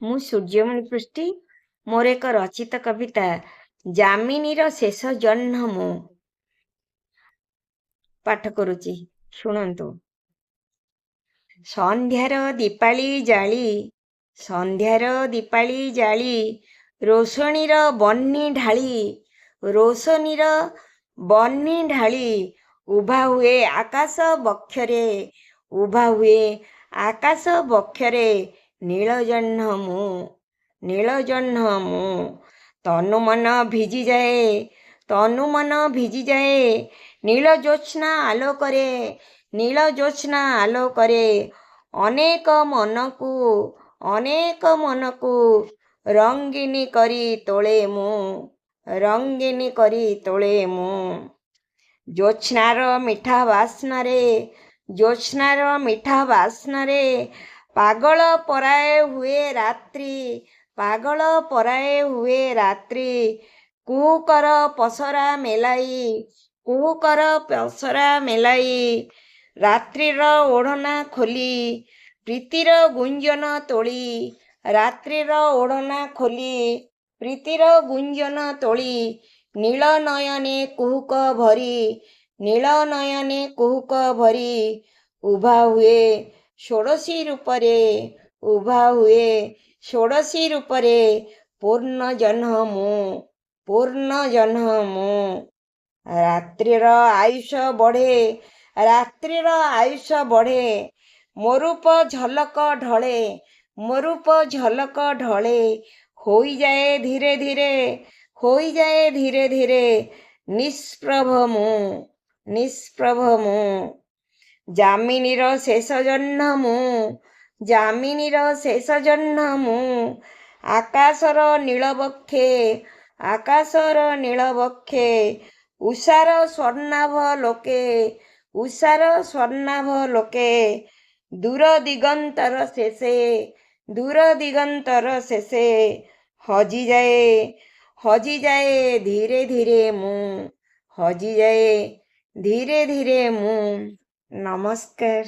ମୁଁ ସୂର୍ଯ୍ୟମଣି ପୃଷ୍ଟି। ମୋର ଏକ ରଚିତ କବିତା ଯାମିନୀର ଶେଷ ଜହ୍ନ ମୁଁ ପାଠ କରୁଛି, ଶୁଣନ୍ତୁ। ସନ୍ଧ୍ୟାର ଦୀପାଳି ଜାଳି, ସନ୍ଧ୍ୟାର ଦୀପାଳି ଜାଳି, ରୋଷଣୀର ବହ୍ନି ଢାଳି, ରୋଷଣୀର ବହ୍ନି ଢାଳି, ଉଭା ହୁଏ ଆକାଶ ବକ୍ଷରେ, ଉଭା ହୁଏ ଆକାଶ ବକ୍ଷରେ, ନୀଳ ଜହ୍ନ ମୁଁ, ନୀଳ ଜହ୍ନ ମୁଁ। ତନୁ ମନ ଭିଜିଯାଏ, ତନୁ ମନ ଭିଜିଯାଏ, ନୀଳ ଜ୍ୟୋତ୍ସ୍ନା ଆଲୋକରେ, ନୀଳ ଜ୍ୟୋତ୍ସ୍ନା ଆଲୋକରେ। ଅନେକ ମନକୁ, ଅନେକ ମନକୁ ରଙ୍ଗିନୀ କରି ତୋଳେ ମୁଁ, ରଙ୍ଗିନୀ କରି ତୋଳେ ମୁଁ। ଜ୍ୟୋତ୍ସ୍ନାର ମିଠା ବାସ୍ନାରେ, ଜ୍ୟୋତ୍ସ୍ନାର ମିଠା ବାସ୍ନାରେ, ପାଗଳ ପରାଏ ହୁଏ ରାତ୍ରି, ପାଗଳ ପରାଏ ହୁଏ ରାତ୍ରି। କୁହୁକର ପସରା ମେଲାଇ, କୁହୁକର ପସରା ମେଲାଇ, ରାତ୍ରିର ଓଢ଼ଣା ଖୋଲି, ପ୍ରୀତିର ଗୁଞ୍ଜନ ତୋଳି, ରାତ୍ରିର ଓଢ଼ଣା ଖୋଲି, ପ୍ରୀତିର ଗୁଞ୍ଜନ ତୋଳି। ନୀଳ ନୟନେ କୁହୁକ ଭରି, ନୀଳ ନୟନେ କୁହୁକ ଭରି, ଉଭା ହୁଏ ଷୋଡ଼ଶୀ ରୂପରେ, ଉଭା ହୁଏ ଷୋଡ଼ଶୀ ରୂପରେ, ପୂର୍ଣ୍ଣ ଜହ୍ନ ମୁଁ, ପୂର୍ଣ୍ଣ ଜହ୍ନ ମୁଁ। ରାତ୍ରିର ଆୟୁଷ ବଢ଼େ, ରାତ୍ରିର ଆୟୁଷ ବଢ଼େ, ମୋ ରୂପ ଝଲକ ଢଳେ, ମୋ ରୂପ ଝଲକ ଢଳେ। ହୋଇଯାଏ ଧୀରେ ଧୀରେ, ହୋଇଯାଏ ଧୀରେ ଧୀରେ, ନିଷ୍ପ୍ରଭ ମୁଁ, ନିଷ୍ପ୍ରଭ ମୁଁ। ଯାମିନୀର ଶେଷ ଜହ୍ନ ମୁଁ, ଯାମିନୀର ଶେଷ ଜହ୍ନ ମୁଁ। ଆକାଶର ନୀଳ ବକ୍ଷେ, ଆକାଶର ନୀଳ ବକ୍ଷେ, ଉଷାର ସ୍ୱର୍ଣ୍ଣାଭ ଲୋକେ, ଉଷାର ସ୍ୱର୍ଣ୍ଣାଭ ଲୋକେ। ଦୂର ଦିଗନ୍ତର ଶେଷେ, ଦୂର ଦିଗନ୍ତର ଶେଷେ, ହଜିଯାଏ, ହଜିଯାଏ ଧୀରେ ଧୀରେ ମୁଁ, ହଜିଯାଏ ଧୀରେ ଧୀରେ ମୁଁ। ନମସ୍କାର।